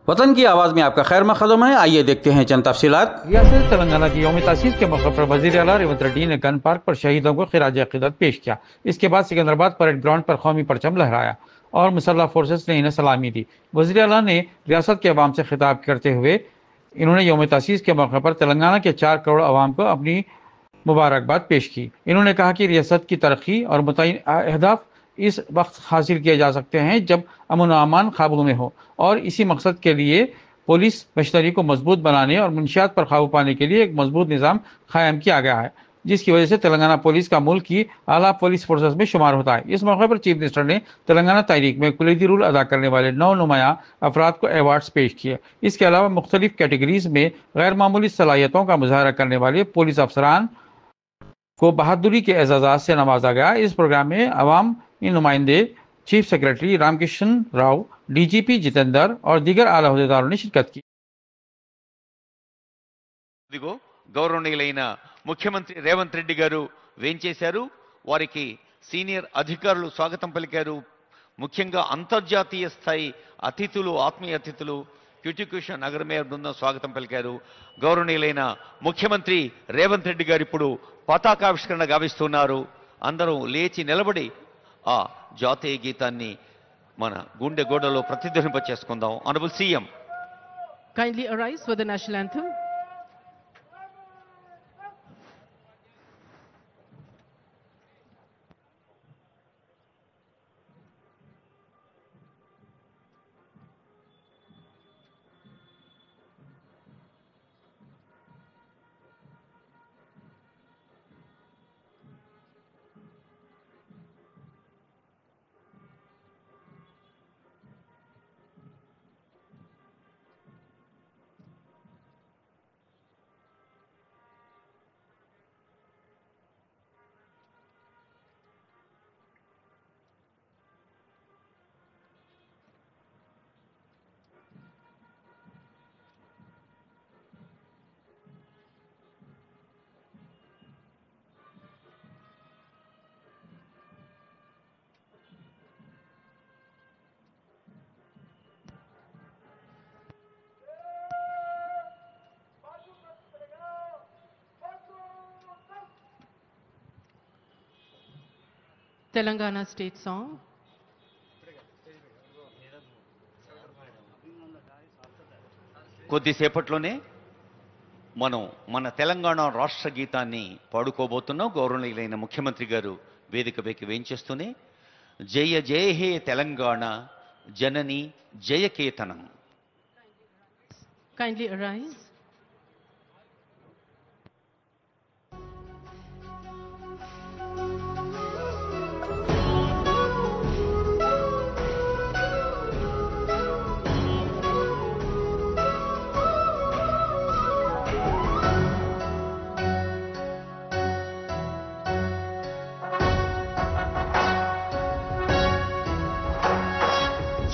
वतन की आवाज़ में आपका खैर मकदम है। आइए देखते हैं चंद तफसीलात। रियासत तेलंगाना की यौम तासीस के मौके पर वज़ीर आला रेवंत रेड्डी ने गन पार्क पर शहीदों को खिराज अकीदत पेश किया। इसके बाद सिकंदराबाद परेड ग्राउंड पर कौमी परचम लहराया और मुसल्लह फोर्सेस ने इन्हें सलामी दी। वज़ीर आला ने रियासत के अवाम से खिताब करते हुए इन्होंने यौम तासीस के मौके पर तेलंगाना के 4 करोड़ अवाम को अपनी मुबारकबाद पेश की। इन्होंने कहा कि रियासत की तरक्की और मुतय्यन अहदाफ इस वक्त हासिल किए जा सकते हैं जब अमन व अमान काबू में हो, और इसी मकसद के लिए पुलिस मशीनरी को मजबूत बनाने और मुनशियात पर काबू पाने के लिए एक मजबूत निज़ाम कायम किया गया है, जिसकी वजह से तेलंगाना पुलिस का मुल्क की आला पुलिस फोर्सेस में शुमार होता है। इस मौके पर चीफ मिनिस्टर ने तेलंगाना तहरीक में कुलीदी रूल अदा करने वाले 9 नुमाया अफराद को अवार्ड्स पेश किए। इसके अलावा मुख्तलिफ कैटेगरीज में गैर मामूली सलाहियतों का मुजाहरा करने वाले पुलिस अफसरान को बहादुरी के एजाज़ात से नवाजा गया। इस प्रोग्राम में अवाम नुमाइंदे, chief secretary Ramkishan Rao, DGP Jitender और दीगर आला अहदेदारों ने शिरकत की। గౌరవనీయులైన ముఖ్యమంత్రి రేవంత్ రెడ్డి గారు వేంచేశారు. వారికి సీనియర్ అధికారులు స్వాగతం పలికారు. ముఖ్యంగా అంతర్జాతీయ స్థాయి అతిథులు, ఆత్మీయ అతిథులు క్యూటిక్యూషన్ నగర మేయర్ బృందం స్వాగతం పలికారు. గౌరవనీయులైన ముఖ్యమంత్రి రేవంత్ రెడ్డి గారు ఇప్పుడు పతాకావిష్కరణ గావిస్తున్నారు. అందరూ లేచి నిలబడి ఆ జాతీయ గీతాన్ని మన గుండె గోడలో ప్రతిధ్వనింప చేసుకుందాం. Honourable CM kindly arise for the national anthem. Telangana state song. కొద్దిసేపట్లోనే మనం మన తెలంగాణ రాష్ట్ర గీతాన్ని పాడుకోబోతున్నాం. గౌరవనీయులైన ముఖ్యమంత్రి గారు వేదికపైకి వేంచేస్తూనే జయ జయ హే తెలంగాణ జనని జయకేతనం. Kindly arise.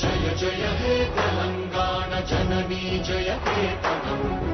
जय जय हे तेलंगाना जननी जयकेतनम्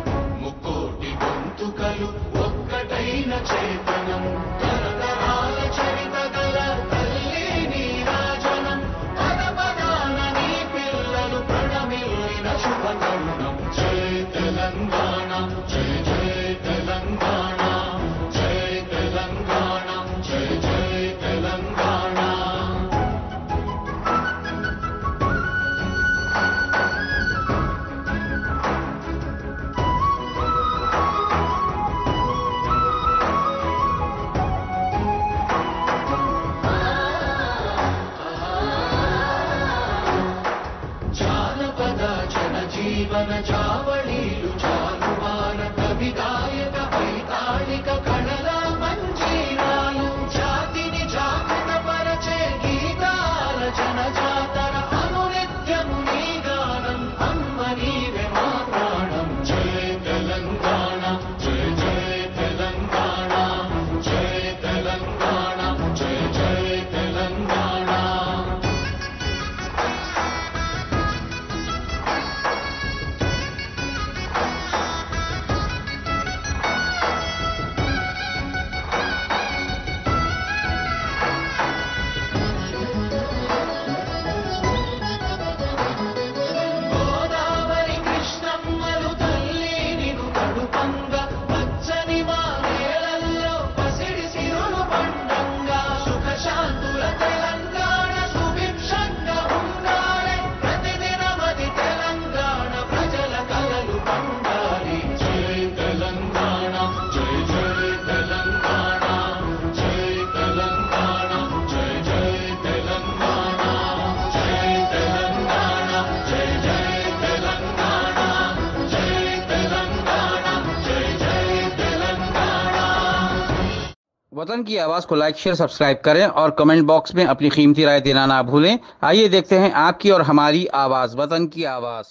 वतन की आवाज़ को लाइक शेयर सब्सक्राइब करें और कमेंट बॉक्स में अपनी कीमती राय देना ना भूलें। आइए देखते हैं आपकी और हमारी आवाज़, वतन की आवाज़।